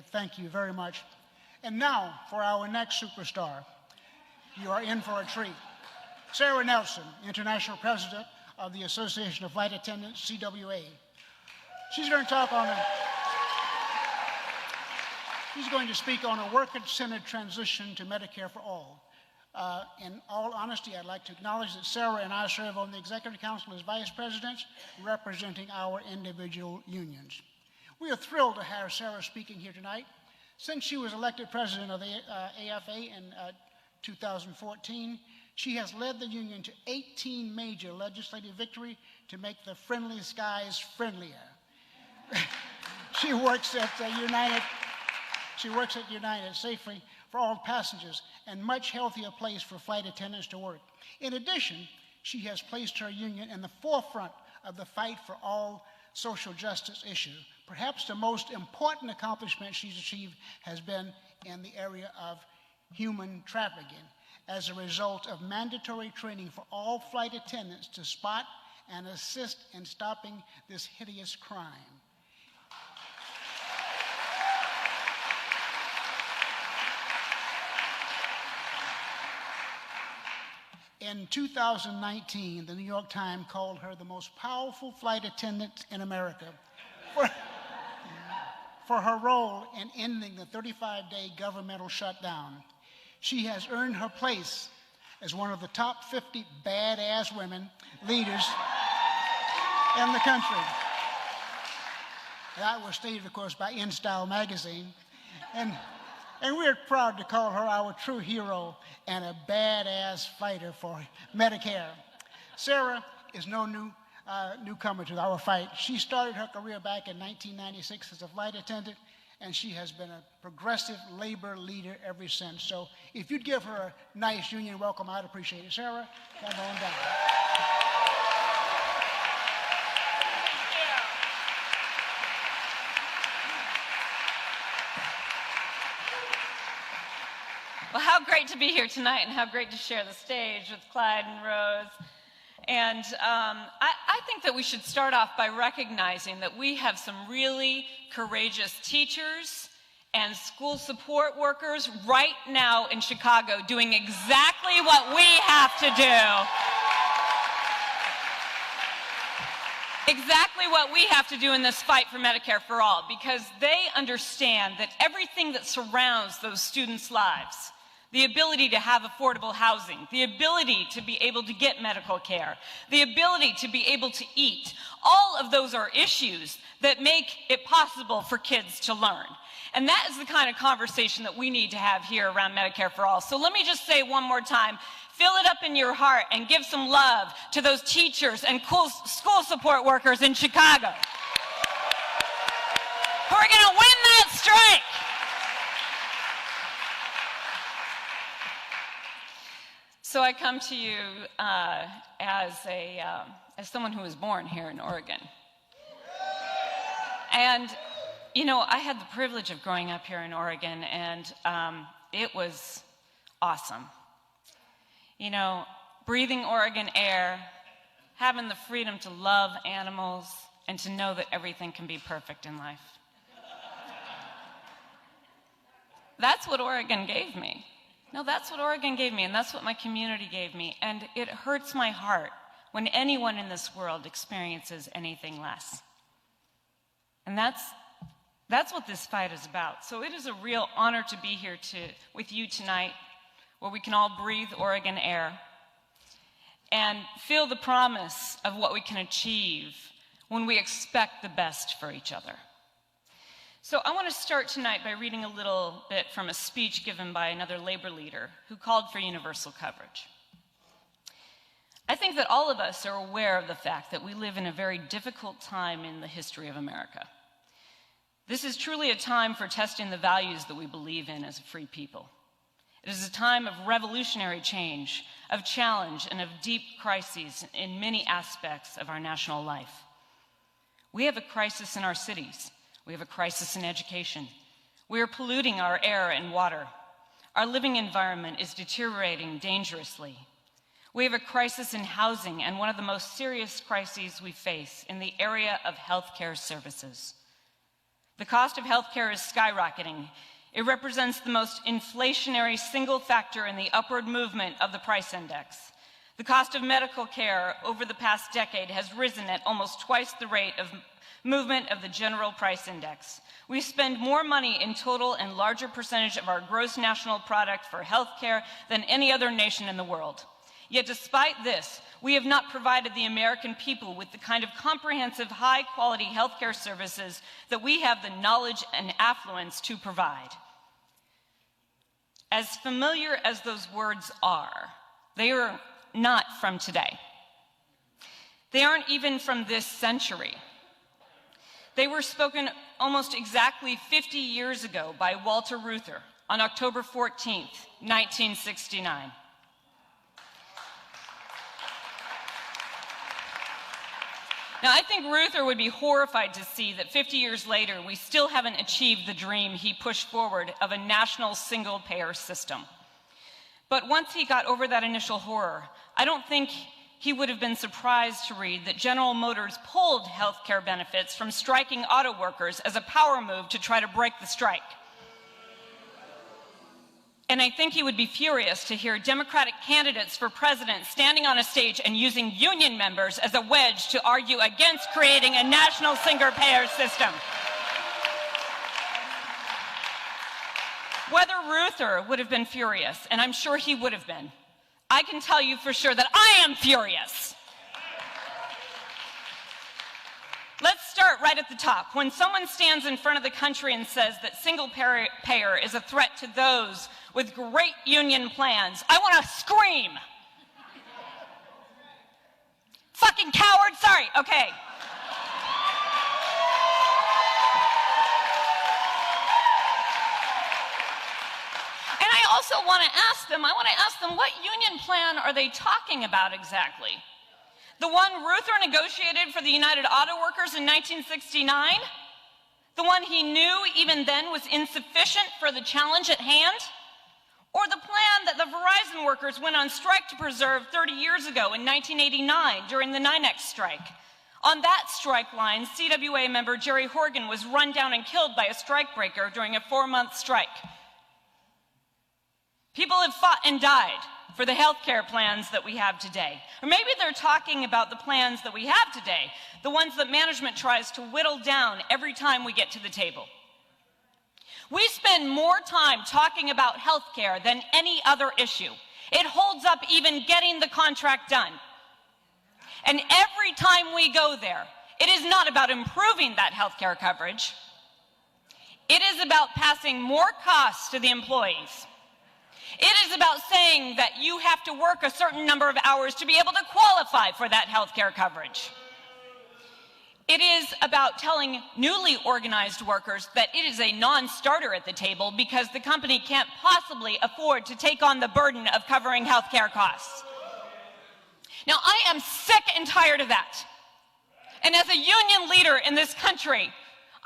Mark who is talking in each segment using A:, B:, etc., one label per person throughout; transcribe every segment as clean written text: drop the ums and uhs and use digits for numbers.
A: We thank you very much. And now for our next superstar. You are in for a treat. Sara Nelson, International President of the Association of Flight Attendants, CWA. She's going to speak on a worker-centered transition to Medicare for all. In all honesty, I'd like to acknowledge that Sara and I serve on the Executive Council as Vice Presidents, representing our individual unions. We are thrilled to have Sara speaking here tonight. Since she was elected President of the AFA in 2014, she has led the union to 18 major legislative victories to make the friendly skies friendlier. She works at United safely for all passengers and much healthier place for flight attendants to work. In addition, she has placed her union in the forefront of the fight for all social justice issues. Perhaps the most important accomplishment she's achieved has been in the area of human trafficking as a result of mandatory training for all flight attendants to spot and assist in stopping this hideous crime. In 2019, the New York Times called her the most powerful flight attendant in America for her role in ending the 35-day governmental shutdown. She has earned her place as one of the top 50 badass women leaders in the country. That was stated, of course, by InStyle magazine. And we're proud to call her our true hero and a badass fighter for Medicare. Sara is no newcomer to our fight. She started her career back in 1996 as a flight attendant, and she has been a progressive labor leader ever since. So if you'd give her a nice union welcome, I'd appreciate it. Sara, come on down.
B: Well, how great to be here tonight, and how great to share the stage with Clyde and Rose. And I think that we should start off by recognizing that we have some really courageous teachers and school support workers right now in Chicago doing exactly what we have to do. Exactly what we have to do in this fight for Medicare for all, because they understand that everything that surrounds those students' lives, the ability to have affordable housing, the ability to be able to get medical care, the ability to be able to eat, all of those are issues that make it possible for kids to learn. And that is the kind of conversation that we need to have here around Medicare for all. So let me just say one more time, fill it up in your heart and give some love to those teachers and school support workers in Chicago who are going to win that strike. So I come to you as someone who was born here in Oregon. And, you know, I had the privilege of growing up here in Oregon, and it was awesome. You know, breathing Oregon air, having the freedom to love animals, and to know that everything can be perfect in life. That's what Oregon gave me. No, that's what Oregon gave me, and that's what my community gave me. And it hurts my heart when anyone in this world experiences anything less. And that's what this fight is about. So it is a real honor to be here with you tonight, where we can all breathe Oregon air and feel the promise of what we can achieve when we expect the best for each other. So I want to start tonight by reading a little bit from a speech given by another labor leader who called for universal coverage. I think that all of us are aware of the fact that we live in a very difficult time in the history of America. This is truly a time for testing the values that we believe in as a free people. It is a time of revolutionary change, of challenge, and of deep crises in many aspects of our national life. We have a crisis in our cities. We have a crisis in education. We are polluting our air and water. Our living environment is deteriorating dangerously. We have a crisis in housing and one of the most serious crises we face in the area of healthcare services. The cost of healthcare is skyrocketing. It represents the most inflationary single factor in the upward movement of the price index. The cost of medical care over the past decade has risen at almost twice the rate of movement of the general price index. We spend more money in total and larger percentage of our gross national product for healthcare than any other nation in the world. Yet despite this, we have not provided the American people with the kind of comprehensive, high-quality healthcare services that we have the knowledge and affluence to provide. As familiar as those words are, they are not from today. They aren't even from this century. They were spoken almost exactly 50 years ago by Walter Reuther on October 14th, 1969. Now, I think Reuther would be horrified to see that 50 years later, we still haven't achieved the dream he pushed forward of a national single-payer system. But once he got over that initial horror, I don't think he would have been surprised to read that General Motors pulled health care benefits from striking auto workers as a power move to try to break the strike. And I think he would be furious to hear Democratic candidates for president standing on a stage and using union members as a wedge to argue against creating a national single-payer system. Whether Reuther would have been furious, and I'm sure he would have been, I can tell you for sure that I am furious. Let's start right at the top. When someone stands in front of the country and says that single-payer is a threat to those with great union plans, I want to scream. Fucking coward, sorry, okay. And I also want to ask them, what union plan are they talking about exactly? The one Reuther negotiated for the United Auto Workers in 1969? The one he knew even then was insufficient for the challenge at hand? Or the plan that the Verizon workers went on strike to preserve 30 years ago in 1989 during the NYNEX strike? On that strike line, CWA member Jerry Horgan was run down and killed by a strikebreaker during a 4-month strike. People have fought and died for the health care plans that we have today. Or maybe they're talking about the plans that we have today, the ones that management tries to whittle down every time we get to the table. We spend more time talking about health care than any other issue. It holds up even getting the contract done. And every time we go there, it is not about improving that health care coverage. It is about passing more costs to the employees. It is about saying that you have to work a certain number of hours to be able to qualify for that health care coverage. It is about telling newly organized workers that it is a non-starter at the table because the company can't possibly afford to take on the burden of covering health care costs. Now, I am sick and tired of that. And as a union leader in this country,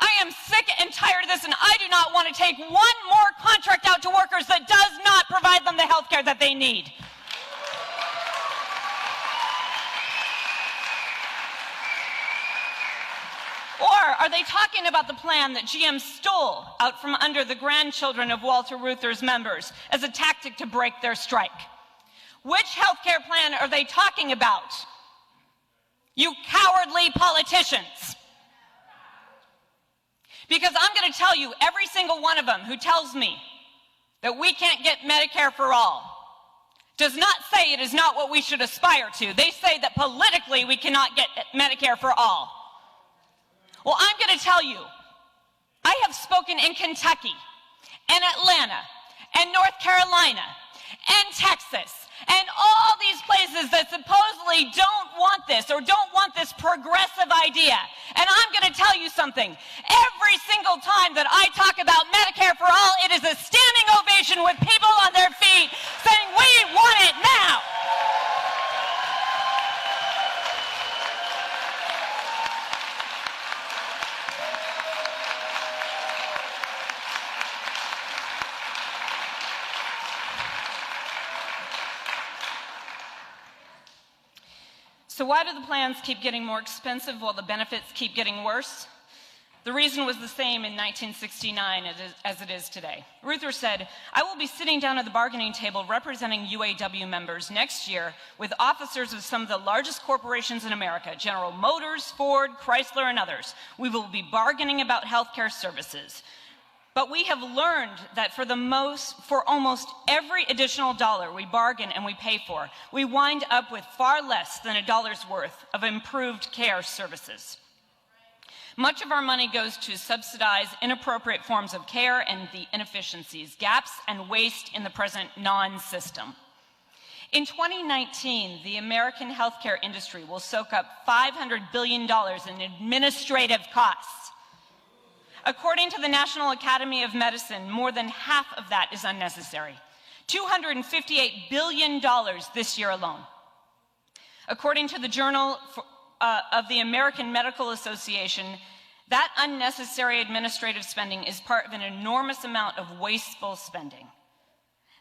B: I am sick and tired of this, and I do not want to take one more contract out to workers that does not provide them the health care that they need. Or are they talking about the plan that GM stole out from under the grandchildren of Walter Reuther's members as a tactic to break their strike? Which health care plan are they talking about? You cowardly politicians. Because I'm going to tell you, every single one of them who tells me that we can't get Medicare for all does not say it is not what we should aspire to. They say that politically we cannot get Medicare for all. Well, I'm going to tell you, I have spoken in Kentucky and Atlanta and North Carolina and Texas and all these places that supposedly don't want this or don't want this progressive idea. And I'm going to tell you something. Every single time that I talk about Medicare for all, it is a standing ovation with people on their feet saying, we want it now. So why do the plans keep getting more expensive while the benefits keep getting worse? The reason was the same in 1969 as it is today. Reuther said, "I will be sitting down at the bargaining table representing UAW members next year with officers of some of the largest corporations in America, General Motors, Ford, Chrysler, and others. We will be bargaining about healthcare services. But we have learned that for almost every additional dollar we bargain and we pay for, we wind up with far less than a dollar's worth of improved care services. Much of our money goes to subsidize inappropriate forms of care and the inefficiencies, gaps, and waste in the present non-system. In 2019, the American healthcare industry will soak up $500 billion in administrative costs. According to the National Academy of Medicine, more than half of that is unnecessary. $258 billion this year alone. According to the Journal of the American Medical Association, that unnecessary administrative spending is part of an enormous amount of wasteful spending.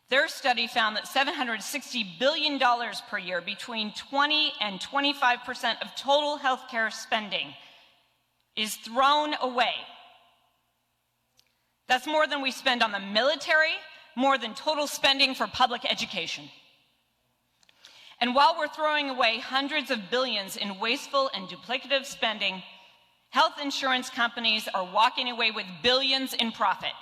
B: Their study found that $760 billion per year, between 20 and 25% of total healthcare spending, is thrown away. That's more than we spend on the military, more than total spending for public education. And while we're throwing away hundreds of billions in wasteful and duplicative spending, health insurance companies are walking away with billions in profit.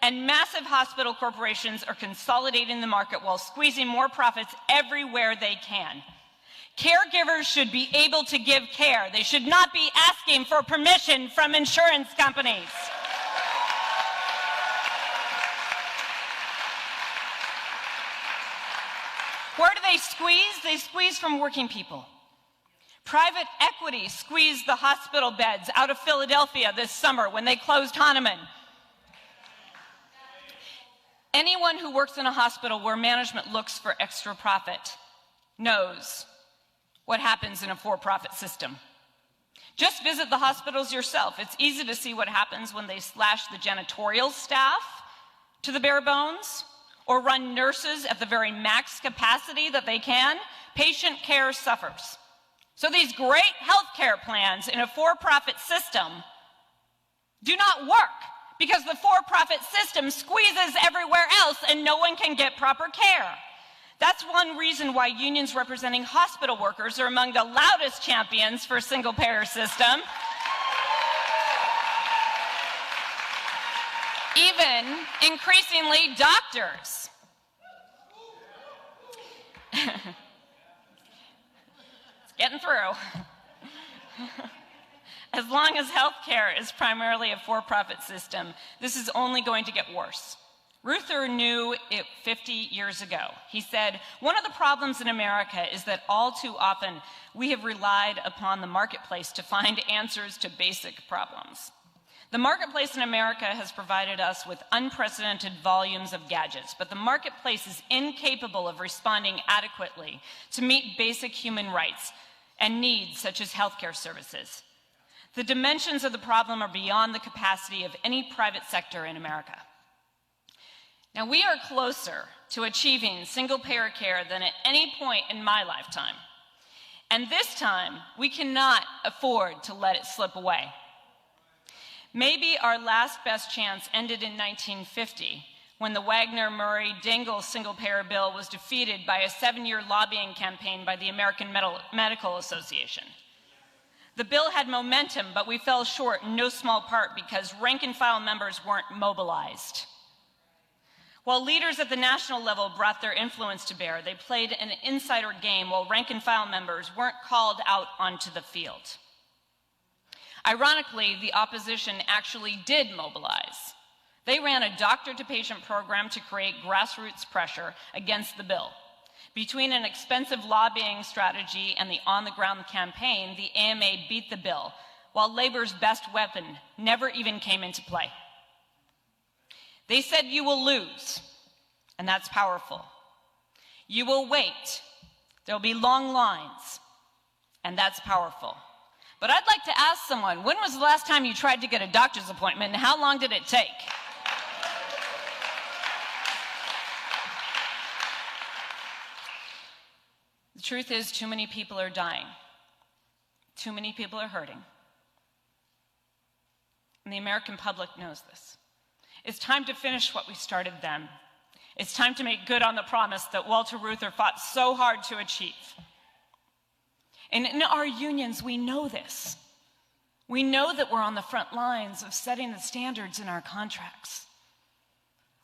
B: And massive hospital corporations are consolidating the market while squeezing more profits everywhere they can. Caregivers should be able to give care. They should not be asking for permission from insurance companies. Where do they squeeze? They squeeze from working people. Private equity squeezed the hospital beds out of Philadelphia this summer when they closed Hahnemann. Anyone who works in a hospital where management looks for extra profit knows what happens in a for-profit system. Just visit the hospitals yourself. It's easy to see what happens when they slash the janitorial staff to the bare bones, or run nurses at the very max capacity that they can. Patient care suffers. So these great healthcare plans in a for-profit system do not work because the for-profit system squeezes everywhere else and no one can get proper care. That's one reason why unions representing hospital workers are among the loudest champions for a single-payer system. Even increasingly doctors. It's getting through. As long as healthcare is primarily a for-profit system, this is only going to get worse. Reuther knew it 50 years ago. He said, "One of the problems in America is that all too often we have relied upon the marketplace to find answers to basic problems. The marketplace in America has provided us with unprecedented volumes of gadgets, but the marketplace is incapable of responding adequately to meet basic human rights and needs such as healthcare services. The dimensions of the problem are beyond the capacity of any private sector in America." Now, we are closer to achieving single-payer care than at any point in my lifetime. And this time, we cannot afford to let it slip away. Maybe our last best chance ended in 1950, when the Wagner-Murray-Dingell single-payer bill was defeated by a 7-year lobbying campaign by the American Medical Association. The bill had momentum, but we fell short in no small part because rank-and-file members weren't mobilized. While leaders at the national level brought their influence to bear, they played an insider game while rank-and-file members weren't called out onto the field. Ironically, the opposition actually did mobilize. They ran a doctor-to-patient program to create grassroots pressure against the bill. Between an expensive lobbying strategy and the on-the-ground campaign, the AMA beat the bill, while Labor's best weapon never even came into play. They said, "You will lose," and that's powerful. "You will wait. There'll be long lines," and that's powerful. But I'd like to ask someone, when was the last time you tried to get a doctor's appointment, and how long did it take? The truth is, too many people are dying. Too many people are hurting. and the American public knows this. It's time to finish what we started then. It's time to make good on the promise that Walter Reuther fought so hard to achieve. And in our unions, we know this. We know that we're on the front lines of setting the standards in our contracts.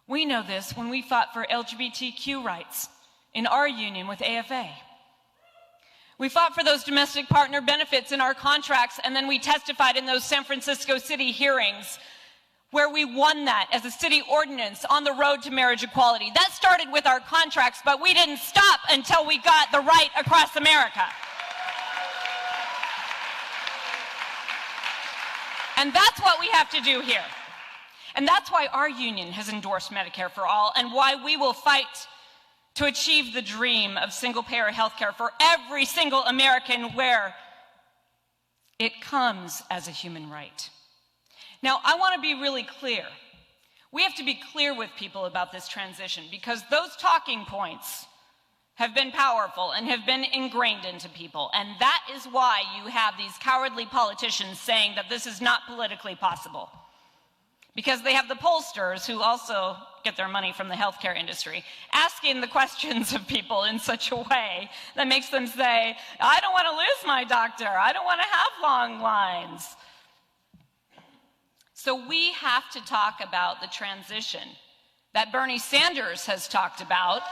B: We know this when we fought for LGBTQ rights in our union with AFA. We fought for those domestic partner benefits in our contracts, and then we testified in those San Francisco city hearings where we won that as a city ordinance on the road to marriage equality. That started with our contracts, but we didn't stop until we got the right across America. And that's what we have to do here. And that's why our union has endorsed Medicare for all, and why we will fight to achieve the dream of single-payer health care for every single American where it comes as a human right. Now, I want to be really clear. We have to be clear with people about this transition, because those talking points have been powerful and have been ingrained into people. And that is why you have these cowardly politicians saying that this is not politically possible. Because they have the pollsters, who also get their money from the healthcare industry, asking the questions of people in such a way that makes them say, I don't want to lose my doctor. I don't want to have long lines. So we have to talk about the transition that Bernie Sanders has talked about.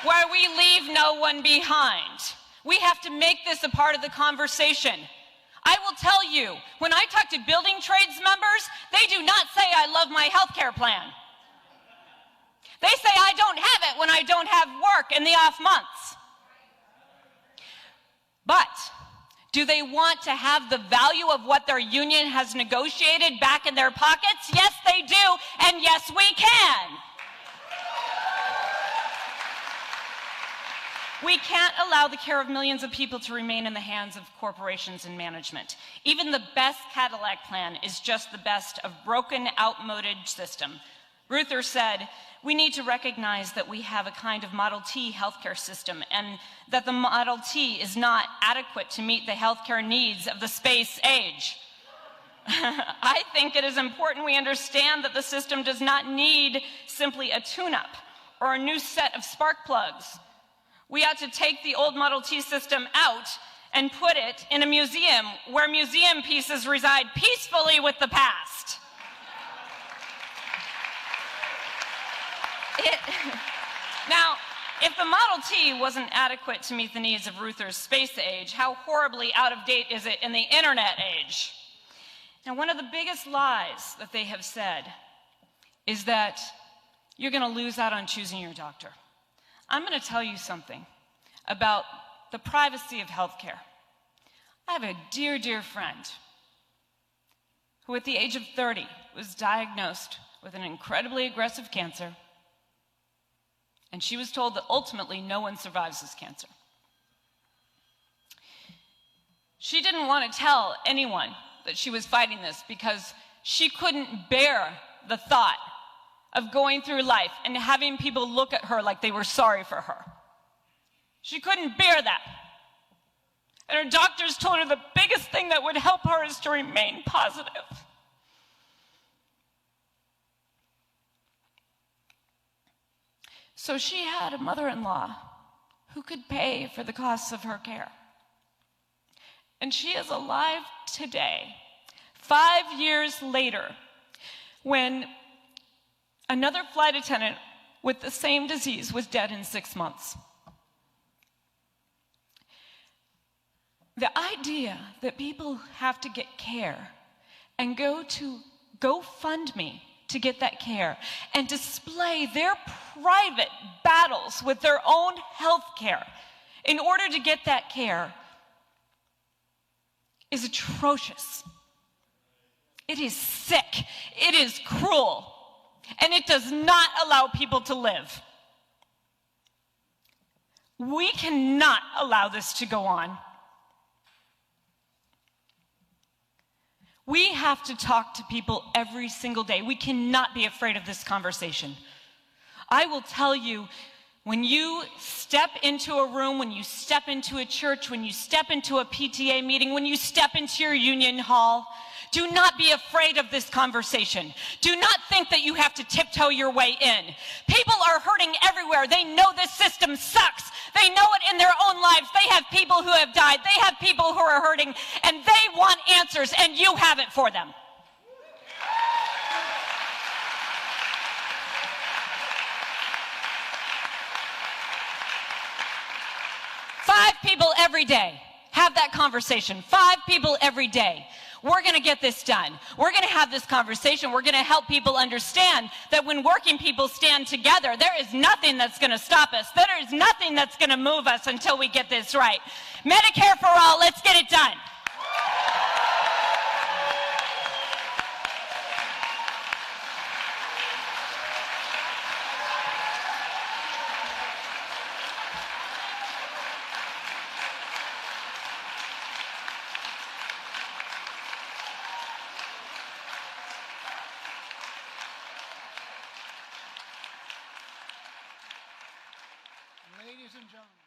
B: Where we leave no one behind. We have to make this a part of the conversation. I will tell you, when I talk to building trades members, they do not say, I love my health care plan. They say, I don't have it when I don't have work in the off months. But do they want to have the value of what their union has negotiated back in their pockets? Yes, they do, and yes, we can. We can't allow the care of millions of people to remain in the hands of corporations and management. Even the best Cadillac plan is just the best of broken, outmoded system. Reuther said, we need to recognize that we have a kind of Model T healthcare system, and that the Model T is not adequate to meet the healthcare needs of the space age. I think it is important we understand that the system does not need simply a tune-up or a new set of spark plugs. We ought to take the old Model T system out and put it in a museum where museum pieces reside peacefully with the past. Now, if the Model T wasn't adequate to meet the needs of Reuther's space age, how horribly out of date is it in the internet age? Now, one of the biggest lies that they have said is that you're going to lose out on choosing your doctor. I'm going to tell you something about the privacy of healthcare. I have a dear, dear friend who at the age of 30 was diagnosed with an incredibly aggressive cancer, and she was told that ultimately no one survives this cancer. She didn't want to tell anyone that she was fighting this because she couldn't bear the thought of going through life and having people look at her like they were sorry for her. She couldn't bear that. And her doctors told her the biggest thing that would help her is to remain positive. So she had a mother-in-law who could pay for the costs of her care. And she is alive today, 5 years later, when another flight attendant with the same disease was dead in 6 months. The idea that people have to get care and go to GoFundMe to get that care and display their private battles with their own health care in order to get that care is atrocious. It is sick. It is cruel. And it does not allow people to live. We cannot allow this to go on. We have to talk to people every single day. We cannot be afraid of this conversation. I will tell you, When you step into a room, when you step into a church, when you step into a PTA meeting, when you step into your union hall, do not be afraid of this conversation. Do not think that you have to tiptoe your way in. People are hurting everywhere. They know this system sucks. They know it in their own lives. They have people who have died. They have people who are hurting, and they want answers, and you have it for them. Five people every day. Have that conversation. 5 people every day. We're going to get this done. We're going to have this conversation. We're going to help people understand that when working people stand together, there is nothing that's going to stop us. There is nothing that's going to move us until we get this right. Medicare for all, let's get it done.
A: Ladies and gentlemen.